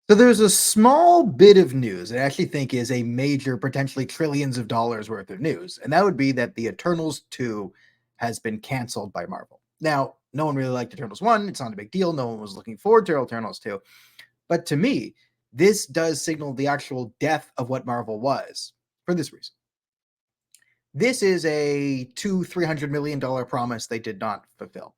So there's a small bit of news I actually think is a major, potentially trillions of dollars worth of news, and that would be that the Eternals 2 has been canceled by Marvel. Now, no one really liked Eternals 1. It's not a big deal. No one was looking forward to Eternals 2. But to me, this does signal the actual death of what Marvel was for this reason. This is a $300 million promise they did not fulfill.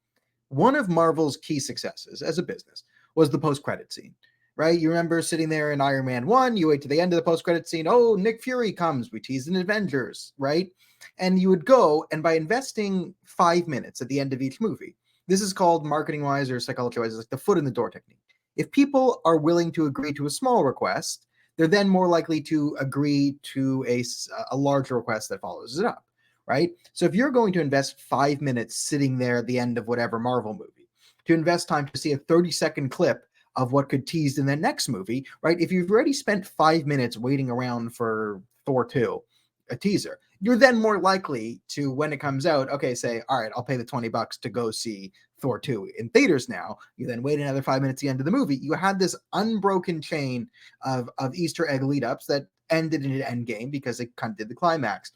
One of Marvel's key successes as a business was the post-credit scene, right? You remember sitting there in Iron Man 1, you wait to the end of the post-credit scene, oh, Nick Fury comes, we tease an Avengers, right? And you would go, and by investing 5 minutes at the end of each movie, this is called marketing-wise or psychology-wise, like the foot in the door technique. If people are willing to agree to a small request, they're then more likely to agree to a larger request that follows it up, right? So if you're going to invest 5 minutes sitting there at the end of whatever Marvel movie, to invest time to see a 30-second clip of what could tease in the next movie, right? If you've already spent 5 minutes waiting around for Thor 2, a teaser, you're then more likely to, when it comes out, okay, say, all right, I'll pay the $20 to go see Thor 2 in theaters now. You then wait another 5 minutes at the end of the movie. You had this unbroken chain of Easter egg lead ups that ended in an Endgame because they kind of did the climax.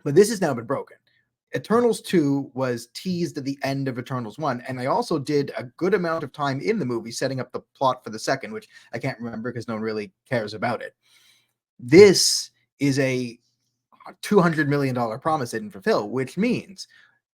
But this has now been broken. Eternals 2 was teased at the end of Eternals 1, and I also did a good amount of time in the movie setting up the plot for the second, which I can't remember because no one really cares about it. This is a $200 million promise they didn't fulfill, which means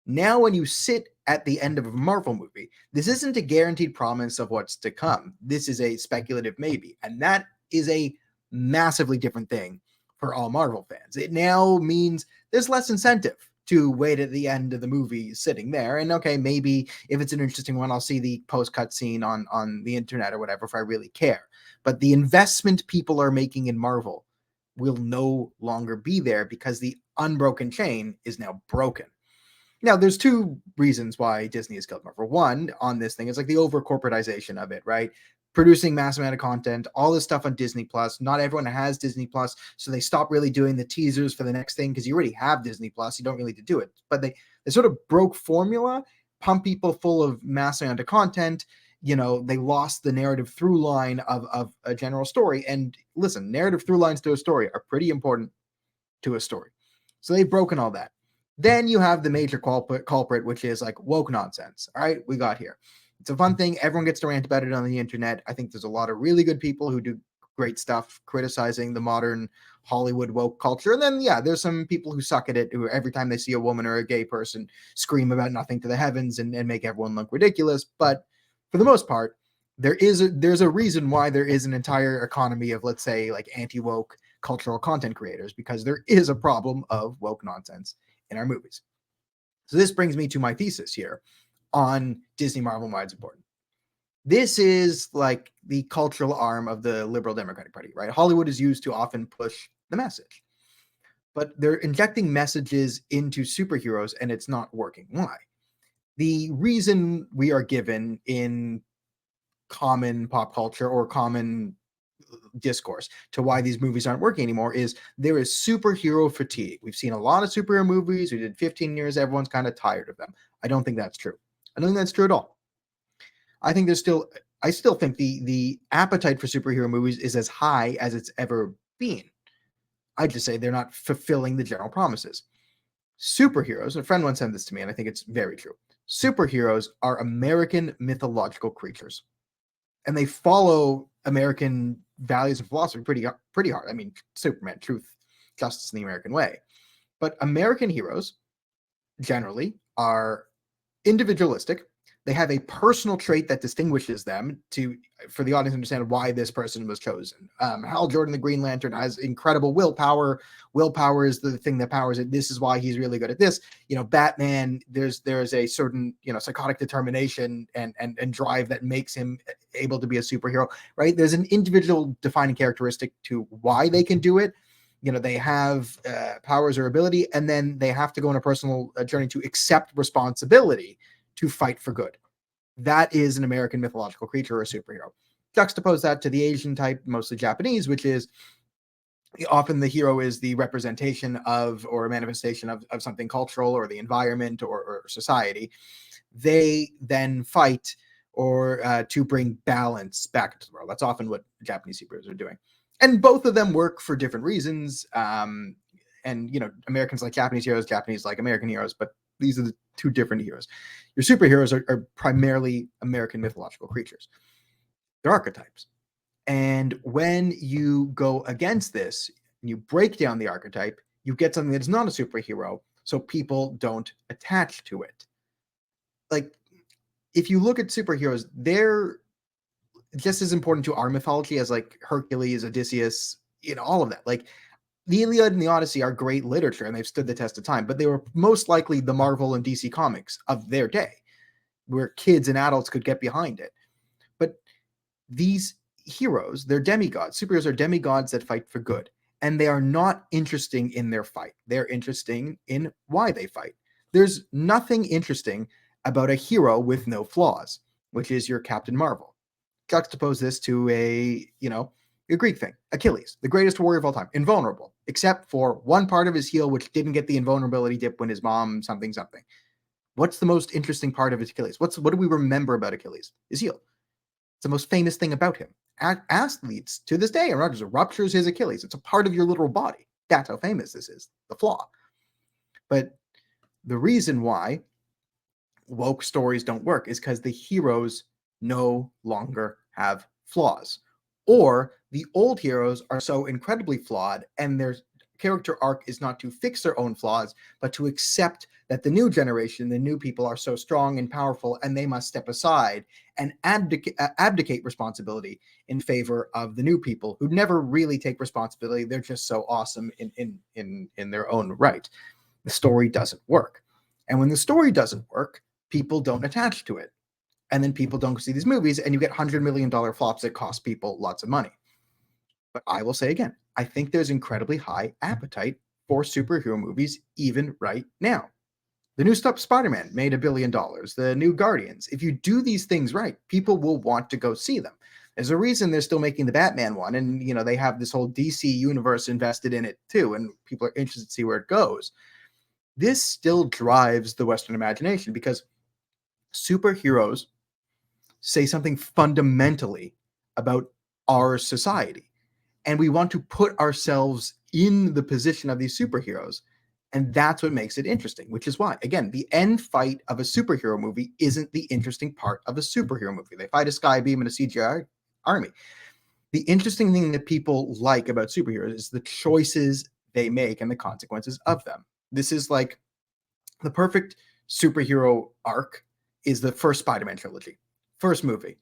now when you sit at the end of a Marvel movie, this isn't a guaranteed promise of what's to come. This is a speculative maybe, and that is a massively different thing for all Marvel fans. It now means there's less incentive to wait at the end of the movie sitting there. And okay, maybe if it's an interesting one, I'll see the post-cut scene on the internet or whatever if I really care. But the investment people are making in Marvel will no longer be there because the unbroken chain is now broken. Now, there's two reasons why Disney has killed Marvel. One, on this thing, is like the over corporatization of it, right? Producing mass amount of content, all this stuff on Disney Plus. Not everyone has Disney Plus, so they stop really doing the teasers for the next thing because you already have Disney Plus. You don't really need to do it. But they sort of broke formula, pump people full of mass amount of content. You know, they lost the narrative through line of a general story. And listen, narrative through lines to a story are pretty important to a story. So they've broken all that. Then you have the major culprit, which is like woke nonsense. All right, we got here. It's a fun thing. Everyone gets to rant about it on the internet. I think there's a lot of really good people who do great stuff criticizing the modern Hollywood woke culture. And then, yeah, there's some people who suck at it, who every time they see a woman or a gay person scream about nothing to the heavens and make everyone look ridiculous. But for the most part, there's a reason why there is an entire economy of, let's say, like anti-woke cultural content creators, because there is a problem of woke nonsense in our movies. So this brings me to my thesis here on Disney, Marvel, and why it's important. This is like the cultural arm of the liberal Democratic Party, right? Hollywood is used to often push the message, but they're injecting messages into superheroes and it's not working. Why? The reason we are given in common pop culture or common discourse to why these movies aren't working anymore is there is superhero fatigue. We've seen a lot of superhero movies. We did 15 years. Everyone's kind of tired of them. I don't think that's true. I don't think that's true at all. I still think the appetite for superhero movies is as high as it's ever been. I just say they're not fulfilling the general promises. Superheroes, a friend once said this to me, and I think it's very true. Superheroes are American mythological creatures, and they follow American values and philosophy pretty hard. I mean, Superman, truth, justice in the American way. But American heroes generally are individualistic. They have a personal trait that distinguishes them for the audience to understand why this person was chosen. Hal Jordan, the Green Lantern, has incredible willpower. Willpower is the thing that powers it. This is why he's really good at this. You know, Batman, there's a certain, psychotic determination and drive that makes him able to be a superhero, right? There's an individual defining characteristic to why they can do it. They have powers or ability, and then they have to go on a personal journey to accept responsibility to fight for good. That is an American mythological creature or a superhero. Juxtapose that to the Asian type, mostly Japanese, which is often the hero is the representation of or a manifestation of something cultural or the environment or society. They then fight or to bring balance back into the world. That's often what Japanese superheroes are doing. And both of them work for different reasons. And, Americans like Japanese heroes, Japanese like American heroes, but these are the two different heroes. Your superheroes are primarily American mythological creatures. They're archetypes. And when you go against this, and you break down the archetype, you get something that's not a superhero, so people don't attach to it. Like, if you look at superheroes, they're just as important to our mythology as like Hercules, Odysseus, all of that. Like, the Iliad and the Odyssey are great literature and they've stood the test of time, but they were most likely the Marvel and DC comics of their day, where kids and adults could get behind it. But these heroes, they're demigods. Superheroes are demigods that fight for good. And they are not interesting in their fight. They're interesting in why they fight. There's nothing interesting about a hero with no flaws, which is your Captain Marvel. Juxtapose this to a Greek thing. Achilles, the greatest warrior of all time, invulnerable, except for one part of his heel, which didn't get the invulnerability dip when his mom something. What's the most interesting part of Achilles? What do we remember about Achilles? His heel. It's the most famous thing about him. Athletes to this day, Aaron Rodgers ruptures his Achilles. It's a part of your literal body. That's how famous this is, the flaw. But the reason why woke stories don't work is because the heroes no longer have flaws. Or the old heroes are so incredibly flawed and their character arc is not to fix their own flaws, but to accept that the new generation, the new people are so strong and powerful and they must step aside and abdicate responsibility in favor of the new people who never really take responsibility. They're just so awesome in their own right. The story doesn't work. And when the story doesn't work, people don't attach to it. And then people don't see these movies and you get $100 million flops that cost people lots of money. But I will say again, I think there's incredibly high appetite for superhero movies even right now. The new stuff, SpiderMan, made $1 billion. The new Guardians. If you do these things right, people will want to go see them. There's a reason they're still making the Batman one. And, they have this whole DC universe invested in it too. And people are interested to see where it goes. This still drives the Western imagination because superheroes say something fundamentally about our society. And we want to put ourselves in the position of these superheroes. And that's what makes it interesting, which is why, again, the end fight of a superhero movie isn't the interesting part of a superhero movie. They fight a skybeam and a CGI army. The interesting thing that people like about superheroes is the choices they make and the consequences of them. This is like the perfect superhero arc is the first Spider-Man trilogy. First movie.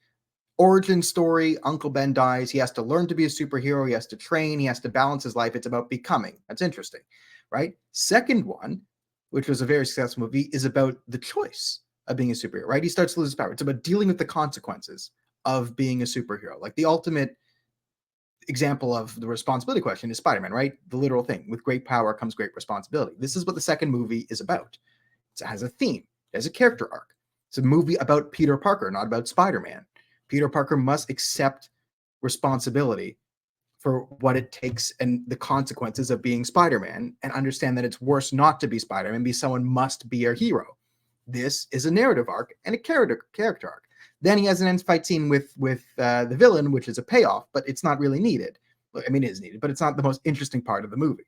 Origin story, Uncle Ben dies. He has to learn to be a superhero. He has to train. He has to balance his life. It's about becoming. That's interesting, right? Second one, which was a very successful movie, is about the choice of being a superhero, right? He starts to lose his power. It's about dealing with the consequences of being a superhero. Like the ultimate example of the responsibility question is Spider-Man, right? The literal thing. With great power comes great responsibility. This is what the second movie is about. It has a theme. It has a character arc. It's a movie about Peter Parker, not about Spider-Man. Peter Parker must accept responsibility for what it takes and the consequences of being Spider-Man and understand that it's worse not to be Spider-Man because someone must be a hero. This is a narrative arc and a character arc. Then he has an end fight scene with the villain, which is a payoff, but it's not really needed. I mean, it is needed, but it's not the most interesting part of the movie.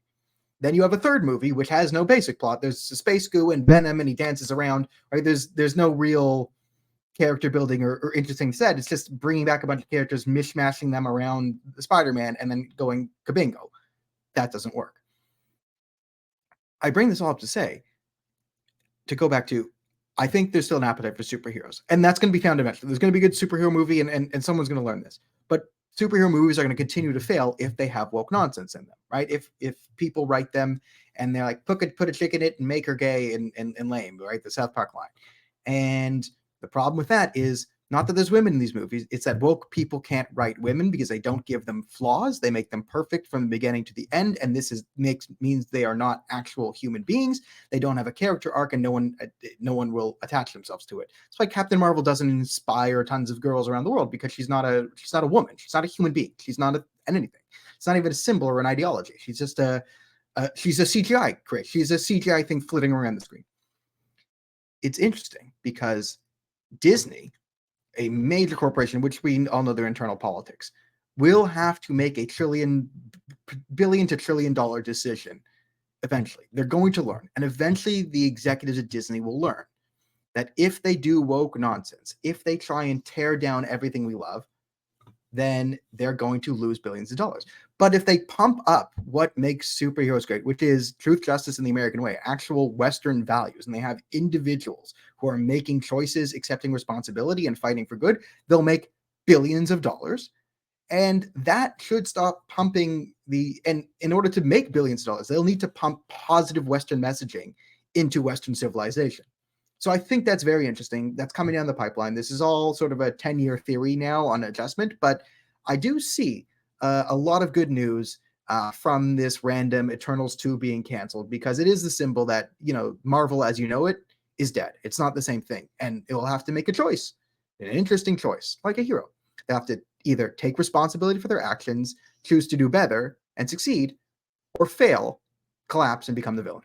Then you have a third movie, which has no basic plot. There's a space goo and Venom, and he dances around. Right? There's no real character building or interesting set. It's just bringing back a bunch of characters, mishmashing them around the Spider-Man, and then going kabingo. That doesn't work. I bring this all up to say, to go back to, I think there's still an appetite for superheroes, and that's going to be found eventually. There's going to be a good superhero movie, and someone's going to learn this. But superhero movies are going to continue to fail if they have woke nonsense in them, right? If people write them and they're like, put a chick in it and make her gay and lame, right? The South Park line. And the problem with that is not that there's women in these movies. It's that woke people can't write women because they don't give them flaws. They make them perfect from the beginning to the end. And this means they are not actual human beings. They don't have a character arc and no one will attach themselves to it. That's why Captain Marvel doesn't inspire tons of girls around the world, because she's not a woman. She's not a human being. She's not anything. It's not even a symbol or an ideology. She's just she's a CGI create. She's a CGI thing flitting around the screen. It's interesting because Disney a major corporation, which we all know their internal politics, will have to make a billion to trillion dollar decision eventually. They're going to learn. And eventually the executives at Disney will learn that if they do woke nonsense, if they try and tear down everything we love, then they're going to lose billions of dollars. But if they pump up what makes superheroes great, which is truth, justice, and the American way, actual Western values, and they have individuals who are making choices, accepting responsibility, and fighting for good, they'll make billions of dollars. And that should stop pumping and in order to make billions of dollars, they'll need to pump positive Western messaging into Western civilization. So I think that's very interesting. That's coming down the pipeline. This is all sort of a 10-year theory now on adjustment, but I do see a lot of good news from this random Eternals 2 being canceled, because it is the symbol that, Marvel as you know it is dead. It's not the same thing. And it will have to make a choice, an interesting choice, like a hero. They have to either take responsibility for their actions, choose to do better and succeed, or fail, collapse, and become the villain.